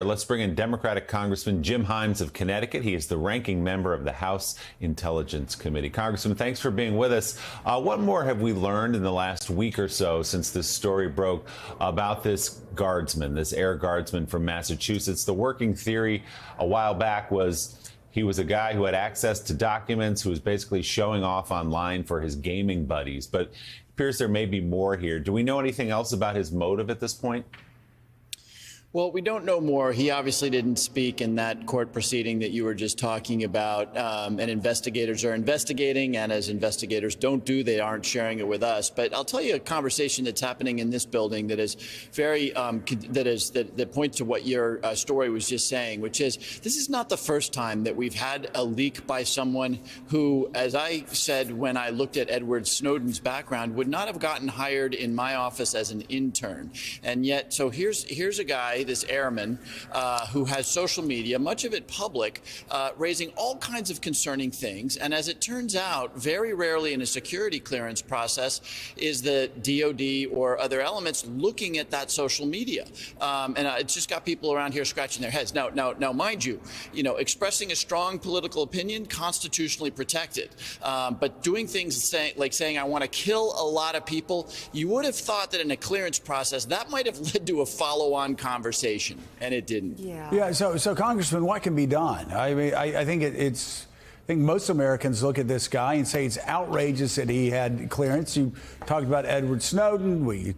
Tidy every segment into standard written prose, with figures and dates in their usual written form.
Let's bring in Democratic Congressman Jim Himes of Connecticut. He is the ranking member of the House Intelligence Committee. Congressman, thanks for being with us. What more have we learned in the last week or so since this story broke about this guardsman, this air guardsman from Massachusetts? The working theory a while back was he was a guy who had access to documents, who was basically showing off online for his gaming buddies. But it appears there may be more here. Do we know anything else about his motive at this point? Well, we don't know more. He obviously didn't speak in that court proceeding that you were just talking about. And investigators are investigating, and as investigators don't do, they aren't sharing it with us. But I'll tell you a conversation that's happening in this building that is very that points to what your story was just saying, which is this is not the first time that we've had a leak by someone who, as I said when I looked at Edward Snowden's background, would not have gotten hired in my office as an intern. And yet, so here's a guy, this airman, who has social media, much of it public, raising all kinds of concerning things. And as it turns out, very rarely in a security clearance process is the DOD or other elements looking at that social media. And it's just got people around here scratching their heads. Now, mind you, expressing a strong political opinion, constitutionally protected. But doing things like saying, I want to kill a lot of people, you would have thought that in a clearance process, that might have led to a follow-on conversation, and it didn't. Yeah. So Congressman, what can be done? I mean, I think I think most Americans look at this guy and say it's outrageous that he had clearance. You talked about Edward Snowden. We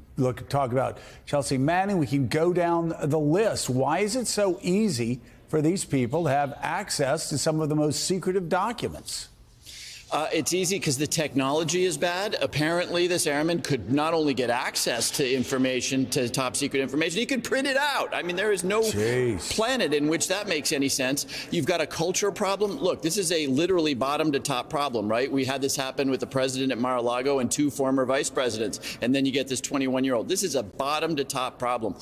talk about Chelsea Manning. We can go down the list. Why is it so easy for these people to have access to some of the most secretive documents? It's easy because the technology is bad. Apparently, this airman could not only get access to information, to top secret information, he could print it out. I mean, there is no planet in which that makes any sense. You've got a culture problem. Look, this is a literally bottom to top problem, right? We had this happen with the president at Mar-a-Lago and 2 former vice presidents, and then you get this 21-year-old. This is a bottom to top problem.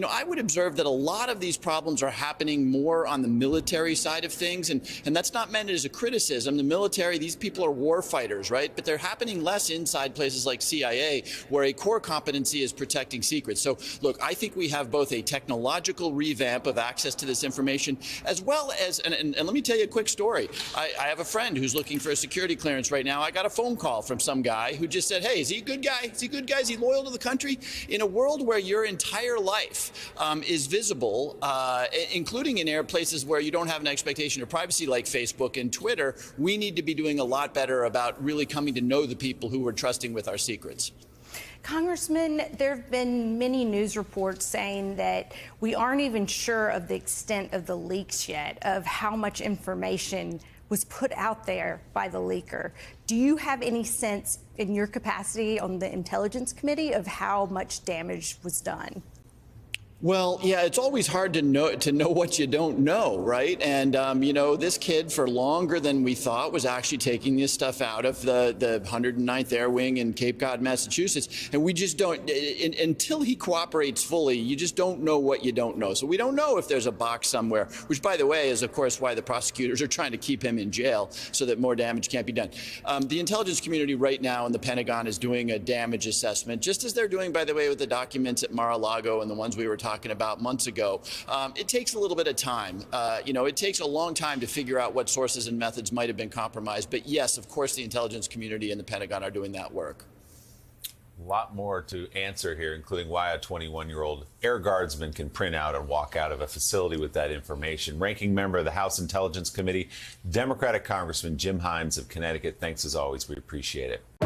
I would observe that a lot of these problems are happening more on the military side of things, and that's not meant as a criticism. The military, these people are war fighters, right? But they're happening less inside places like CIA, where a core competency is protecting secrets. So, look, I think we have both a technological revamp of access to this information, as well as, and let me tell you a quick story. I have a friend who's looking for a security clearance right now. I got a phone call from some guy who just said, hey, is he a good guy? Is he a good guy? Is he loyal to the country? In a world where your entire life is visible, including in places where you don't have an expectation of privacy like Facebook and Twitter, we need to be doing a lot better about really coming to know the people who we're trusting with our secrets. Congressman, there have been many news reports saying that we aren't even sure of the extent of the leaks yet, of how much information was put out there by the leaker. Do you have any sense in your capacity on the Intelligence Committee of how much damage was done? Well, yeah, it's always hard to know what you don't know, right? And, this kid, for longer than we thought, was actually taking this stuff out of the 109th Air Wing in Cape Cod, Massachusetts. And we just don't, until he cooperates fully, you just don't know what you don't know. So we don't know if there's a box somewhere, which, by the way, is, of course, why the prosecutors are trying to keep him in jail so that more damage can't be done. The intelligence community right now in the Pentagon is doing a damage assessment, just as they're doing, by the way, with the documents at Mar-a-Lago and the ones we were talking about months ago. It takes a little bit of time. It takes a long time to figure out what sources and methods might have been compromised. But yes, of course, the intelligence community and the Pentagon are doing that work. A lot more to answer here, including why a 21-year-old air guardsman can print out and walk out of a facility with that information. Ranking member of the House Intelligence Committee, Democratic Congressman Jim Himes of Connecticut. Thanks as always. We appreciate it.